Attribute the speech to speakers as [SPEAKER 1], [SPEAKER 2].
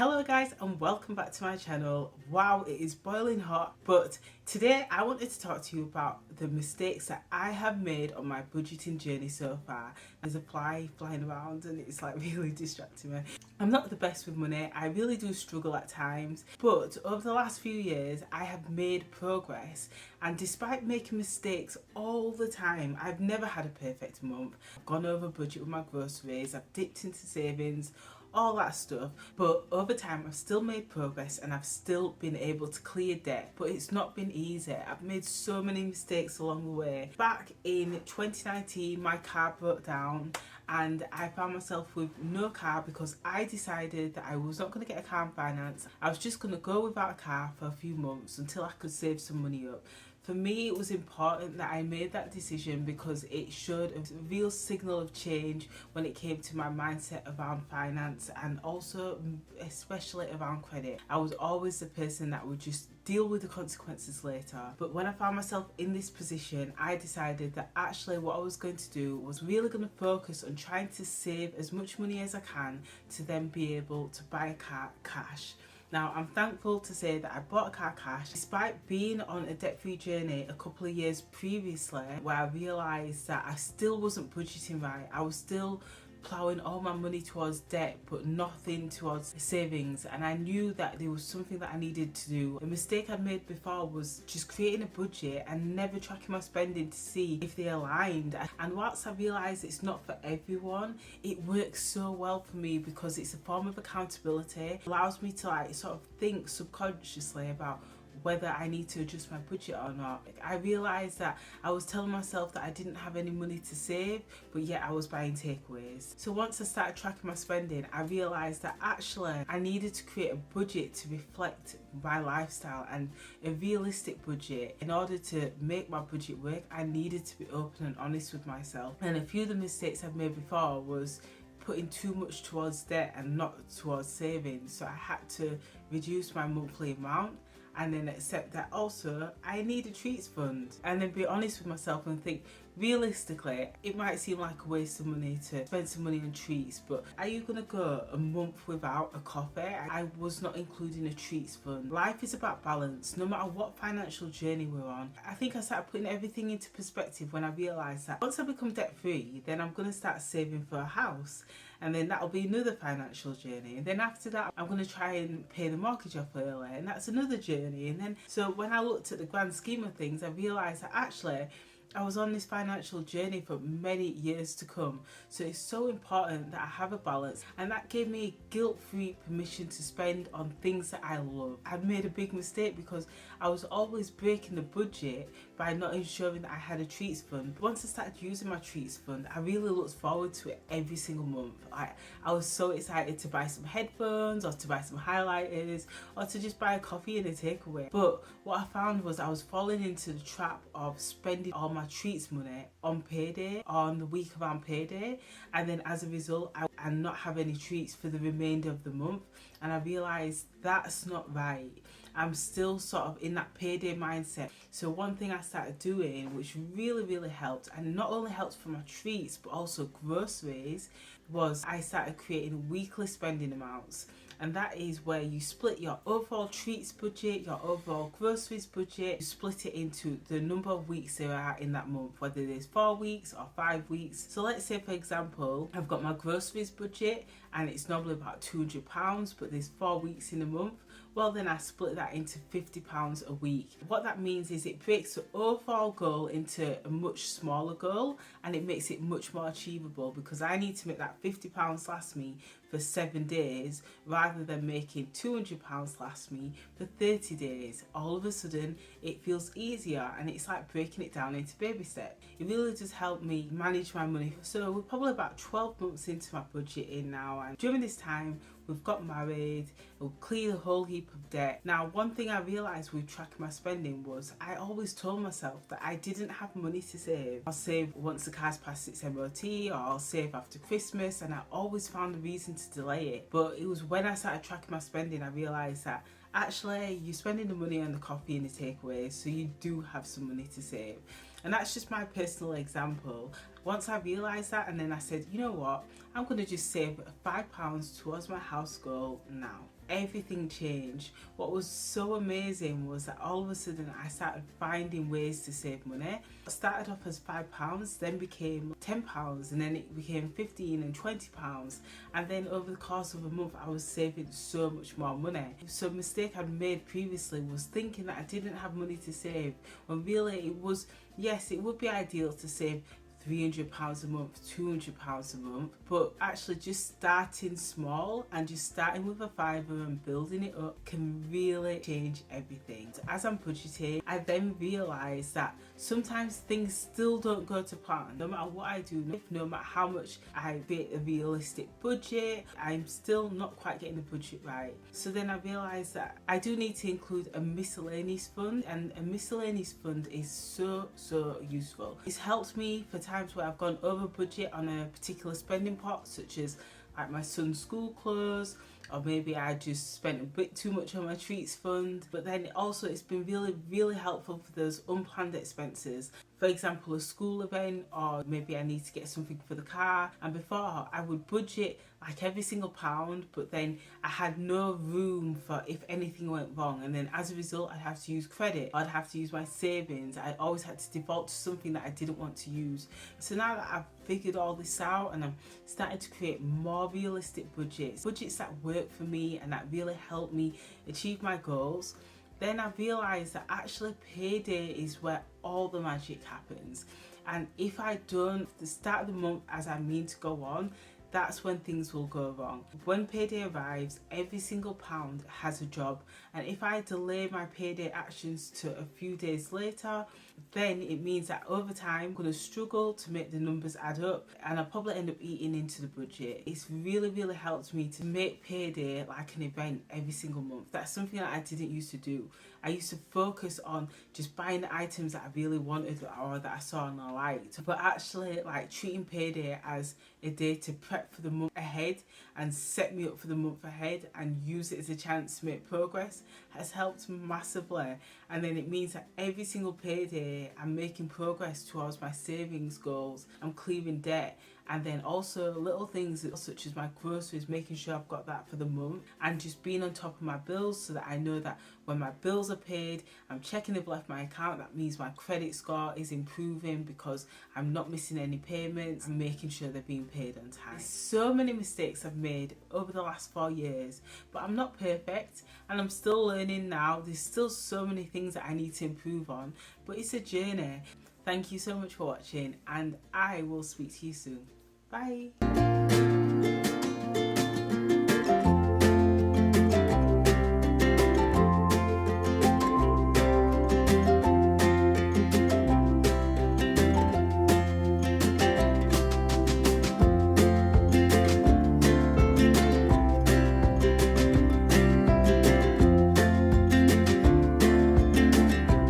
[SPEAKER 1] Hello guys and welcome back to my channel. Wow, it is boiling hot, but today I wanted to talk to you about the mistakes that I have made on my budgeting journey so far. There's a fly flying around and it's like really distracting me. I'm not the best with money, I really do struggle at times, but over the last few years I have made progress, and despite making mistakes all the time, I've never had a perfect month. I've gone over budget with my groceries, I've dipped into savings, all that stuff, but over time I've still made progress and I've still been able to clear debt, but it's not been easy. I've made so many mistakes along the way. Back in 2019 my car broke down and I found myself with no car because I decided that I was not going to get a car on finance. I was just going to go without a car for a few months until I could save some money up. For me, it was important that I made that decision because it showed a real signal of change when it came to my mindset around finance and also especially around credit. I was always the person that would just deal with the consequences later. But when I found myself in this position, I decided that actually what I was going to do was really going to focus on trying to save as much money as I can to then be able to buy a car cash. Now, I'm thankful to say that I bought a car cash despite being on a debt-free journey a couple of years previously, where I realised that I still wasn't budgeting right. I was still ploughing all my money towards debt but nothing towards savings, and I knew that there was something that I needed to do. The mistake I'd made before was just creating a budget and never tracking my spending to see if they aligned, and whilst I realised it's not for everyone, it works so well for me because it's a form of accountability. It allows me to sort of think subconsciously about whether I need to adjust my budget or not. I realised that I was telling myself that I didn't have any money to save, but yet I was buying takeaways. So once I started tracking my spending, I realised that actually I needed to create a budget to reflect my lifestyle, and a realistic budget. In order to make my budget work, I needed to be open and honest with myself. And a few of the mistakes I've made before was putting too much towards debt and not towards savings. So I had to reduce my monthly amount and then accept that also I need a treats fund, and then be honest with myself and think realistically it might seem like a waste of money to spend some money on treats, but are you gonna go a month without a coffee? I was not including a treats fund. Life is about balance no matter what financial journey we're on. I think I started putting everything into perspective when I realised that once I become debt free, then I'm gonna start saving for a house, and then that'll be another financial journey, and then after that I'm going to try and pay the mortgage off early, and that's another journey. And then so when I looked at the grand scheme of things, I realised that actually I was on this financial journey for many years to come. So it's so important that I have a balance, and that gave me guilt-free permission to spend on things that I love. I made a big mistake because I was always breaking the budget by not ensuring that I had a treats fund. But once I started using my treats fund, I really looked forward to it every single month. I was so excited to buy some headphones or to buy some highlighters or to just buy a coffee and a takeaway. But what I found was I was falling into the trap of spending all my treats money on payday, on the week around payday, and then as a result I not have any treats for the remainder of the month. And I realised that's not right. I'm still sort of in that payday mindset. So one thing I started doing, which really helped, and not only helped for my treats but also groceries, was I started creating weekly spending amounts. And that is where you split your overall treats budget, your overall groceries budget, you split it into the number of weeks there are in that month, whether there's 4 weeks or 5 weeks. So let's say for example, I've got my groceries budget and it's normally about £200, but there's 4 weeks in a month. Well, then I split that into £50 a week. What that means is it breaks the overall goal into a much smaller goal, and it makes it much more achievable because I need to make that £50 last me for 7 days rather than making £200 last me for 30 days. All of a sudden it feels easier, and it's like breaking it down into baby steps. It really does help me manage my money. So we're probably about 12 months into my budgeting now, and during this time we've got married, we'll clear the whole heap of debt. Now, one thing I realised with tracking my spending was I always told myself that I didn't have money to save. I'll save once the car's passed its MOT, or I'll save after Christmas, and I always found a reason to delay it. But it was when I started tracking my spending I realised that actually you're spending the money on the coffee and the takeaways, so you do have some money to save. And that's just my personal example. Once I realised that, and then I said, you know what, I'm going to just save £5 towards my house goal now. everything changed. What was so amazing was that all of a sudden I started finding ways to save money. It started off as £5, then became £10, and then it became £15 and £20. And then over the course of a month I was saving so much more money. So a mistake I'd made previously was thinking that I didn't have money to save, when really it was, yes, it would be ideal to save £300 a month, £200 a month, but actually just starting small and just starting with a fiver and building it up can really change everything. So as I'm budgeting, I then realised that sometimes things still don't go to plan. No matter what I do, no matter how much I create a realistic budget, I'm still not quite getting the budget right. So then I realised that I do need to include a miscellaneous fund, and a miscellaneous fund is so useful. It's helped me for times where I've gone over budget on a particular spending pot, such as like my son's school clothes, or maybe I just spent a bit too much on my treats fund. But then it's been really helpful for those unplanned expenses. For example, a school event, or maybe I need to get something for the car. And before, I would budget like every single pound, but then I had no room for if anything went wrong. And then as a result, I'd have to use credit, I'd have to use my savings. I always had to default to something that I didn't want to use. So now that I've figured all this out and I'm starting to create more realistic budgets that work for me and that really help me achieve my goals, then I realised that actually payday is where all the magic happens. And if I don't start the month as I mean to go on, that's when things will go wrong. When payday arrives, every single pound has a job, and if I delay my payday actions to a few days later, then it means that over time I'm going to struggle to make the numbers add up, and I'll probably end up eating into the budget. It's really helped me to make payday like an event every single month. That's something that I didn't used to do. I used to focus on just buying the items that I really wanted or that I saw and I liked, but actually like treating payday as a day to prep for the month ahead and set me up for the month ahead and use it as a chance to make progress has helped massively. And then it means that every single payday I'm making progress towards my savings goals, I'm clearing debt, and then also little things such as my groceries, making sure I've got that for the month, and just being on top of my bills so that I know that when my bills are paid, I'm checking they've left my account. That means my credit score is improving because I'm not missing any payments and making sure they're being paid on time. There's so many mistakes I've made over the last 4 years, but I'm not perfect and I'm still learning now. There's still so many things that I need to improve on, but it's a journey. Thank you so much for watching, and I will speak to you soon. Bye.